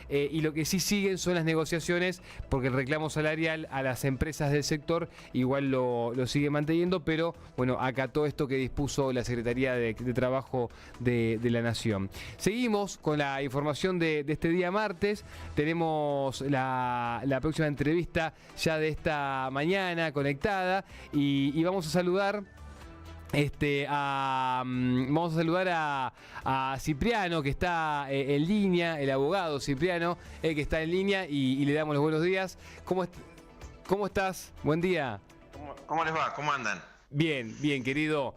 y lo que sí siguen son las negociaciones porque el reclamo salarial a las empresas del sector igual lo sigue manteniendo, pero bueno, acató esto que dispuso la Secretaría de Trabajo de la Nación. Seguimos con la información de este día martes. Tenemos la próxima entrevista ya de esta mañana conectada y vamos a saludar vamos a saludar a Cipriano, que está en línea, el abogado Cipriano, que está en línea y le damos los buenos días. ¿Cómo estás? Buen día. ¿Cómo les va? ¿Cómo andan? Bien, bien, querido.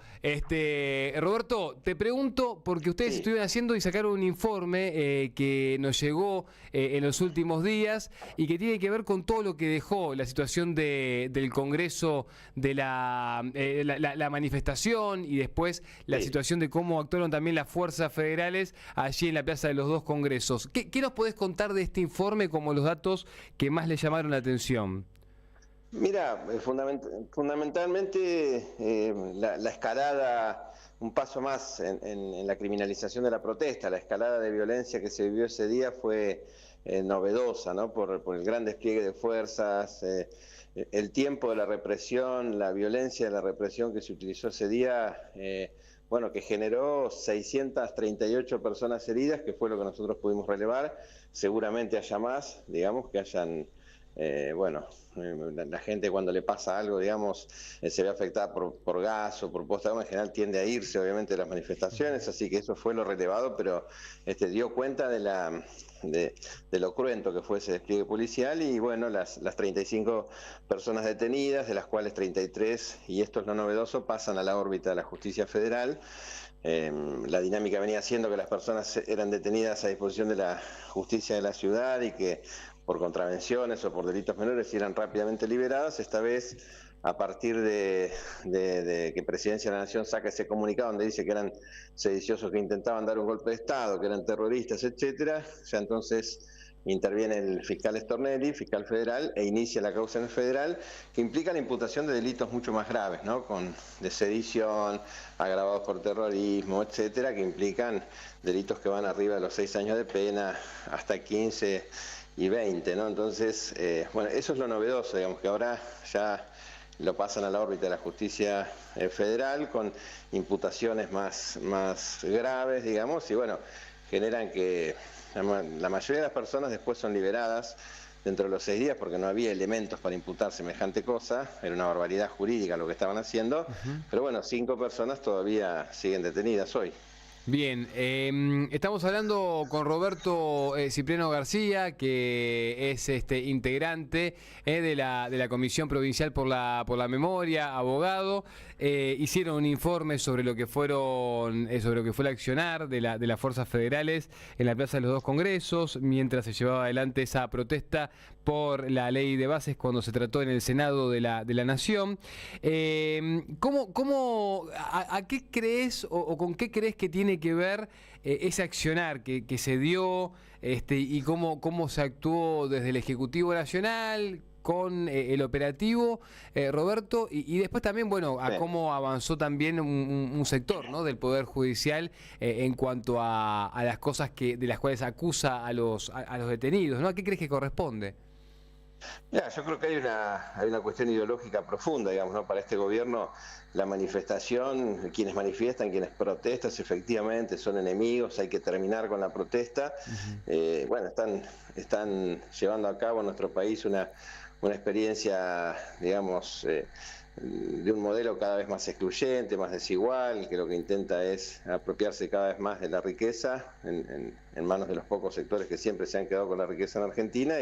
Roberto, te pregunto, porque ustedes estuvieron haciendo y sacaron un informe que nos llegó en los últimos días y que tiene que ver con todo lo que dejó la situación del Congreso, de la manifestación y después la situación de cómo actuaron también las fuerzas federales allí en la Plaza de los Dos Congresos. ¿Qué nos podés contar de este informe como los datos que más le llamaron la atención? Mira, fundamentalmente la escalada, un paso más en la criminalización de la protesta, la escalada de violencia que se vivió ese día fue novedosa, ¿no? Por el gran despliegue de fuerzas, el tiempo de la represión, la violencia de la represión que se utilizó ese día, bueno, que generó 638 personas heridas, que fue lo que nosotros pudimos relevar. Seguramente haya más, digamos, que hayan... la gente cuando le pasa algo, digamos, se ve afectada por gas o por posta, en general tiende a irse, obviamente, de las manifestaciones, así que eso fue lo relevado, pero dio cuenta de lo cruento que fue ese despliegue policial y, bueno, las 35 personas detenidas, de las cuales 33, y esto es lo novedoso, pasan a la órbita de la justicia federal. La dinámica venía siendo que las personas eran detenidas a disposición de la justicia de la ciudad y que por contravenciones o por delitos menores eran rápidamente liberadas. Esta vez, a partir de que Presidencia de la Nación saca ese comunicado donde dice que eran sediciosos que intentaban dar un golpe de Estado, que eran terroristas, etcétera, ya entonces interviene el fiscal Stornelli, fiscal federal, e inicia la causa en el federal, que implica la imputación de delitos mucho más graves, ¿no? De sedición, agravados por terrorismo, etcétera, que implican delitos que van arriba de los 6 años de pena, hasta 15 y 20, ¿no? Entonces, bueno, eso es lo novedoso, digamos, que ahora ya lo pasan a la órbita de la justicia federal con imputaciones más graves, digamos, y bueno, generan que la mayoría de las personas después son liberadas dentro de los 6 días porque no había elementos para imputar semejante cosa, era una barbaridad jurídica lo que estaban haciendo, pero bueno, 5 personas todavía siguen detenidas hoy. Bien, estamos hablando con Roberto Cipriano García, que es integrante de la Comisión Provincial por la Memoria, abogado. Hicieron un informe sobre lo que fue el accionar de las fuerzas federales en la Plaza de los Dos Congresos, mientras se llevaba adelante esa protesta por la ley de bases cuando se trató en el Senado de la Nación. ¿A qué crees o con qué crees que tiene que ver ese accionar que se dio y cómo se actuó desde el Ejecutivo Nacional con el operativo, Roberto, y después también, bueno, a cómo avanzó también un sector, ¿no?, del Poder Judicial en cuanto a las cosas de las cuales acusa a los detenidos, ¿no? ¿A qué crees que corresponde? Ya, yo creo que hay una cuestión ideológica profunda, digamos, ¿no? Para este gobierno, la manifestación, quienes manifiestan, quienes protestan, efectivamente son enemigos, hay que terminar con la protesta. Bueno, están llevando a cabo en nuestro país una experiencia, digamos, de un modelo cada vez más excluyente, más desigual, que lo que intenta es apropiarse cada vez más de la riqueza en manos de los pocos sectores que siempre se han quedado con la riqueza en Argentina,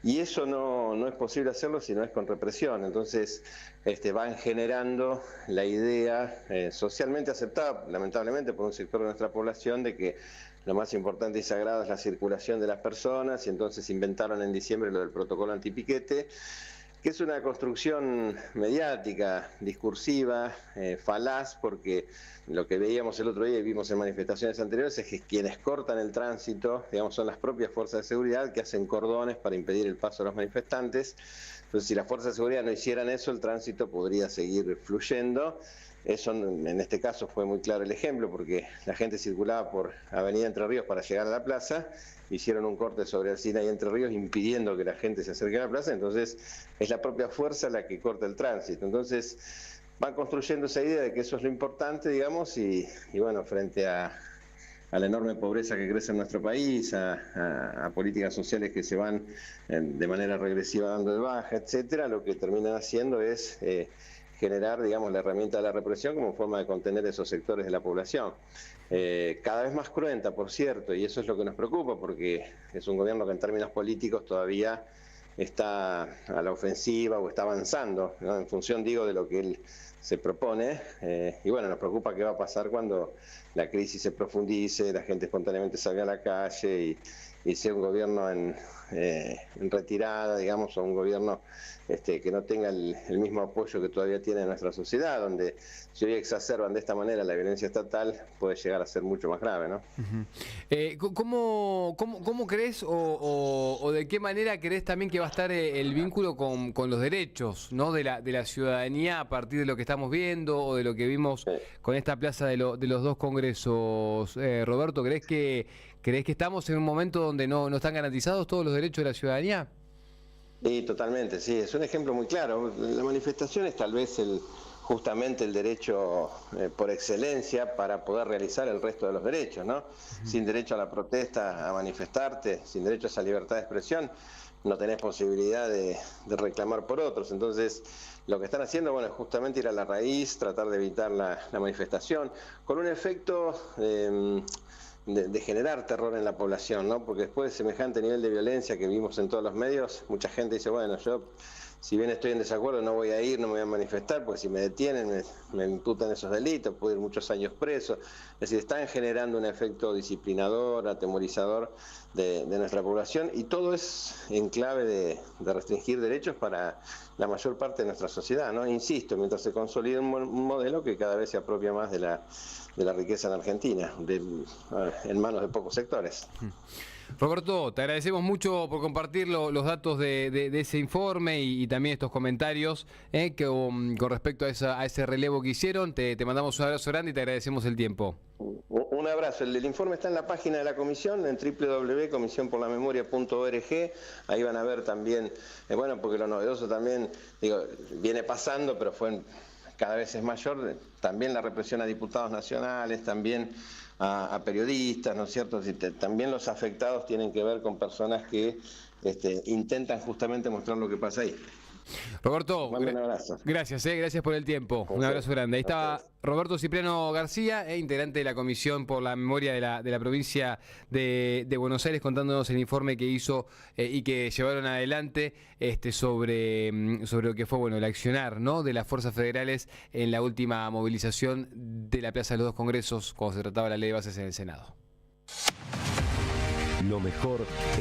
y eso no es posible hacerlo si no es con represión. Entonces van generando la idea socialmente aceptada, lamentablemente, por un sector de nuestra población, de que lo más importante y sagrado es la circulación de las personas, y entonces inventaron en diciembre lo del protocolo antipiquete, que es una construcción mediática, discursiva, falaz, porque lo que veíamos el otro día y vimos en manifestaciones anteriores es que quienes cortan el tránsito, digamos, son las propias fuerzas de seguridad que hacen cordones para impedir el paso de los manifestantes. Entonces, si las fuerzas de seguridad no hicieran eso, el tránsito podría seguir fluyendo. eso en este caso fue muy claro el ejemplo, porque la gente circulaba por Avenida Entre Ríos para llegar a la plaza, hicieron un corte sobre Alsina y Entre Ríos impidiendo que la gente se acerque a la plaza, entonces es la propia fuerza la que corta el tránsito. Entonces van construyendo esa idea de que eso es lo importante, digamos, y bueno, frente a la enorme pobreza que crece en nuestro país, a políticas sociales que se van de manera regresiva dando de baja, etcétera, lo que terminan haciendo es generar, digamos, la herramienta de la represión como forma de contener esos sectores de la población. Cada vez más cruenta, por cierto, y eso es lo que nos preocupa, porque es un gobierno que en términos políticos todavía está a la ofensiva o está avanzando, ¿no? En función, digo, de lo que él se propone, y bueno, nos preocupa qué va a pasar cuando la crisis se profundice, la gente espontáneamente salga a la calle y sea un gobierno en retirada, digamos, o un gobierno que no tenga el mismo apoyo que todavía tiene nuestra sociedad, donde si hoy exacerban de esta manera la violencia estatal, puede llegar a ser mucho más grave, ¿no? ¿Cómo crees o de qué manera crees también que va a estar el vínculo con los derechos, ¿no? de la ciudadanía a partir de lo que estamos viendo o de lo que vimos con esta plaza de los dos congresos? Roberto, ¿crees que estamos en un momento donde no están garantizados todos los derechos de la ciudadanía? Sí, totalmente, sí, es un ejemplo muy claro. La manifestación es tal vez justamente el derecho por excelencia para poder realizar el resto de los derechos, ¿no? Sin derecho a la protesta, a manifestarte, sin derecho a esa libertad de expresión, no tenés posibilidad de reclamar por otros. Entonces, lo que están haciendo, bueno, es justamente ir a la raíz, tratar de evitar la manifestación, con un efecto de generar terror en la población, ¿no? Porque después de semejante nivel de violencia que vimos en todos los medios, mucha gente dice, bueno, yo si bien estoy en desacuerdo no voy a ir, no me voy a manifestar, porque si me detienen me imputan esos delitos, puedo ir muchos años preso. Es decir, están generando un efecto disciplinador, atemorizador de nuestra población, y todo es en clave de restringir derechos para la mayor parte de nuestra sociedad, ¿no? Insisto, mientras se consolida un modelo que cada vez se apropia más de la riqueza en Argentina, en manos de pocos sectores. Roberto, te agradecemos mucho por compartir los datos de ese informe y también estos comentarios con respecto a ese relevo que hicieron. Te mandamos un abrazo grande y te agradecemos el tiempo. Un abrazo. El informe está en la página de la comisión, en www.comisionporlamemoria.org. Ahí van a ver también, bueno, porque lo novedoso también, digo, viene pasando, pero cada vez es mayor, también la represión a diputados nacionales, también a periodistas, ¿no es cierto? También los afectados tienen que ver con personas que intentan justamente mostrar lo que pasa ahí. Roberto, un abrazo. Gracias por el tiempo. Un abrazo grande. Ahí estaba Roberto Cipriano García, integrante de la Comisión por la Memoria de la provincia de Buenos Aires, contándonos el informe que hizo y que llevaron adelante sobre lo que fue, bueno, el accionar, ¿no?, de las fuerzas federales en la última movilización de la Plaza de los Dos Congresos cuando se trataba la ley de bases en el Senado. Lo mejor